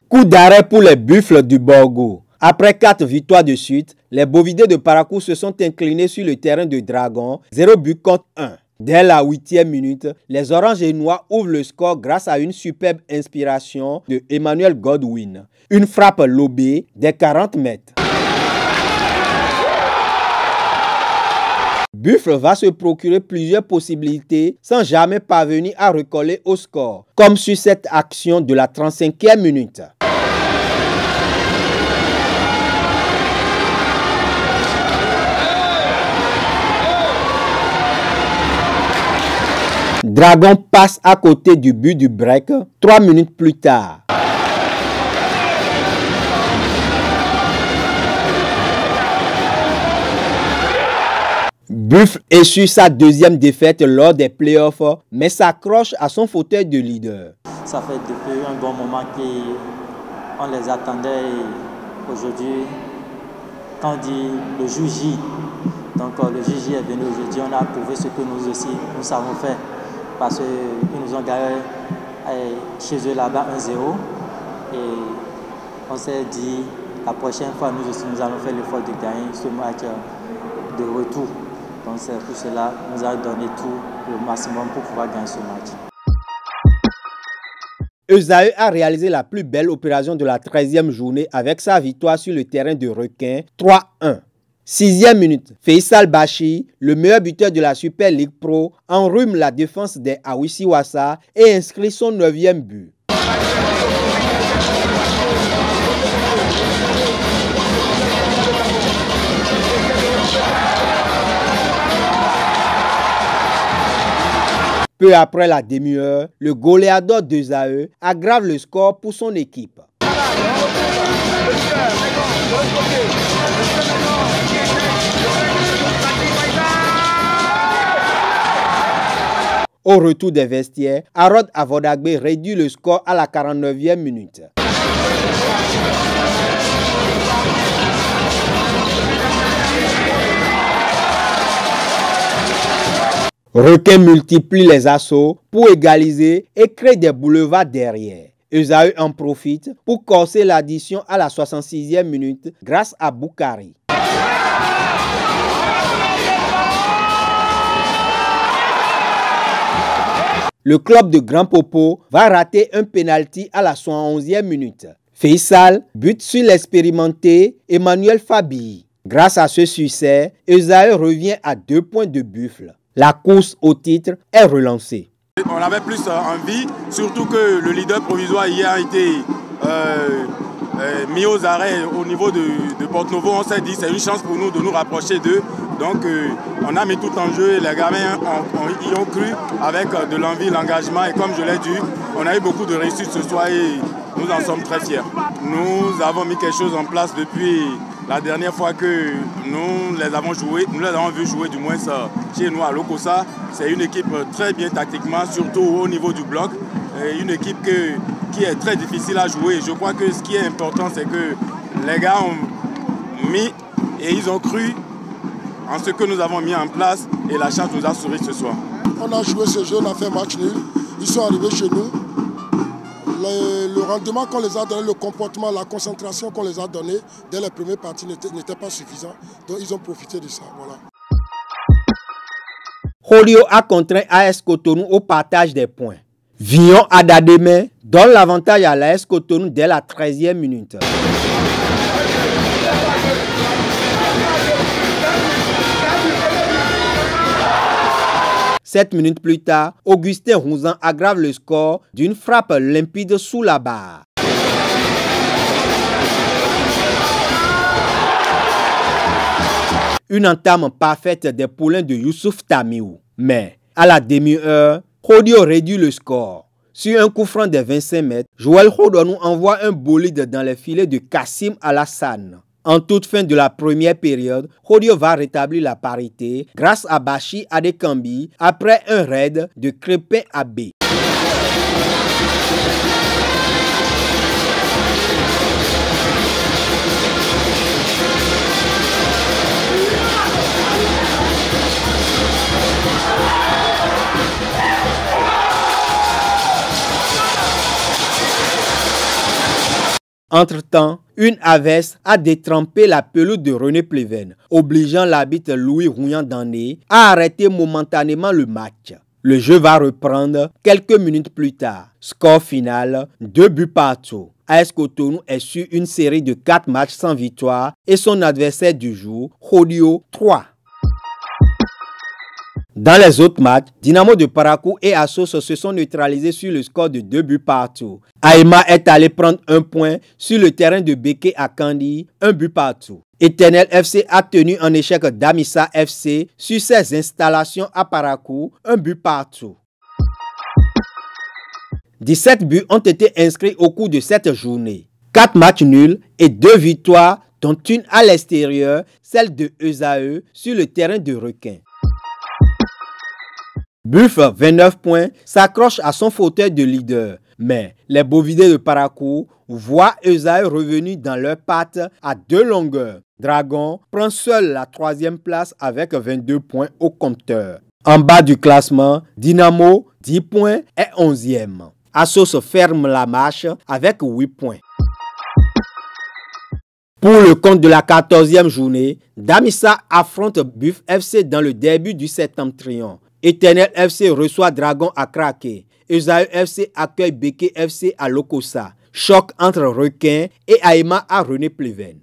Coup d'arrêt pour les Buffles du Borgo. Après 4 victoires de suite, les Bovidés de Parakou se sont inclinés sur le terrain de Dragon, 0 but contre 1. Dès la 8e minute, les Oranges et Noirs ouvrent le score grâce à une superbe inspiration de Emmanuel Godwin. Une frappe lobée des 40 mètres. Buffle va se procurer plusieurs possibilités sans jamais parvenir à recoller au score, comme sur cette action de la 35e minute. Dragon passe à côté du but du break 3 minutes plus tard. Buffle essuie sa deuxième défaite lors des playoffs, mais s'accroche à son fauteuil de leader. Ça fait depuis un bon moment qu'on les attendait et aujourd'hui, quand on dit le jour J, donc le jour J est venu aujourd'hui, on a prouvé ce que nous aussi nous savons faire. Parce qu'ils nous ont gagné chez eux là-bas 1-0 et on s'est dit la prochaine fois nous aussi nous allons faire l'effort de gagner ce match de retour. Donc c'est pour cela que nous avons donné tout le maximum pour pouvoir gagner ce match. Esaü a réalisé la plus belle opération de la 13e journée avec sa victoire sur le terrain de Requin 3-1. 6e minute, Faisal Bashi, le meilleur buteur de la Super League Pro, enrhume la défense des Awisiwasa et inscrit son 9e but. Peu après la demi-heure, le goléador d'Esaü aggrave le score pour son équipe. Au retour des vestiaires, Harold Avodagbe réduit le score à la 49e minute. Requin multiplie les assauts pour égaliser et crée des boulevards derrière. Esaü en profite pour corser l'addition à la 66e minute grâce à Boukari. Le club de Grand Popo va rater un pénalty à la 71e minute. Faisal bute sur l'expérimenté Emmanuel Fabi. Grâce à ce succès, Esaü revient à 2 points de Buffle. La course au titre est relancée. On avait plus envie, surtout que le leader provisoire hier a été mis aux arrêts au niveau de Porto-Novo. On s'est dit c'est une chance pour nous de nous rapprocher d'eux. Donc on a mis tout en jeu et les gamins y ont cru avec de l'envie, l'engagement. Et comme je l'ai dit, on a eu beaucoup de réussite ce soir et nous en sommes très fiers. Nous avons mis quelque chose en place depuis la dernière fois que nous les avons vus jouer du moins chez nous à Lokossa. C'est une équipe très bien tactiquement, surtout au niveau du bloc. Et une équipe qui est très difficile à jouer. Je crois que ce qui est important, c'est que les gars ont mis et ils ont cru en ce que nous avons mis en place et la chance nous a souri ce soir. On a joué ce jeu, on a fait match nul. Ils sont arrivés chez nous. Le rendement qu'on les a donné, le comportement, la concentration qu'on les a donné dès les premières parties n'était pas suffisant. Donc ils ont profité de ça. Voilà. Holio a contraint AS Cotonou au partage des points. Vion Adademe donne l'avantage à l'AS Cotonou dès la 13e minute. Sept minutes plus tard, Augustin Rouzan aggrave le score d'une frappe limpide sous la barre. Une entame parfaite des poulains de Youssouf Tamiou. Mais à la demi-heure, Hodio réduit le score. Sur un coup franc de 25 mètres, Joël Hodonou envoie un bolide dans les filets de Kassim Alassane. En toute fin de la première période, Hodio va rétablir la parité grâce à Bashi Adekambi après un raid de Crépin Abbé. Entre-temps, une averse a détrempé la pelouse de René Pleven, obligeant l'arbitre Louis Rouyan-Dané à arrêter momentanément le match. Le jeu va reprendre quelques minutes plus tard. Score final, 2 buts partout. AS Cotonou est sur une série de 4 matchs sans victoire et son adversaire du jour, Rodio, 3. Dans les autres matchs, Dynamo de Parakou et Assos se sont neutralisés sur le score de 2 buts partout. Aïma est allé prendre un point sur le terrain de Beke à Kandi, 1 but partout. Éternel FC a tenu en échec Damissa FC sur ses installations à Parakou, 1 but partout. 17 buts ont été inscrits au cours de cette journée. 4 matchs nuls et 2 victoires, dont une à l'extérieur, celle de Esae sur le terrain de Requin. Buff, 29 points, s'accroche à son fauteuil de leader. Mais les Bovidés de Parakou voient Esae revenu dans leurs pattes à 2 longueurs. Dragon prend seul la 3e place avec 22 points au compteur. En bas du classement, Dynamo, 10 points, est 11e. Assos ferme la marche avec 8 points. Pour le compte de la 14e journée, Damissa affronte Buff FC dans le derby du Septentrion. Éternel FC reçoit Dragon à Kraké. Esae FC accueille Beke FC à Lokossa. Choc entre Requin et Aïma à René Pleven.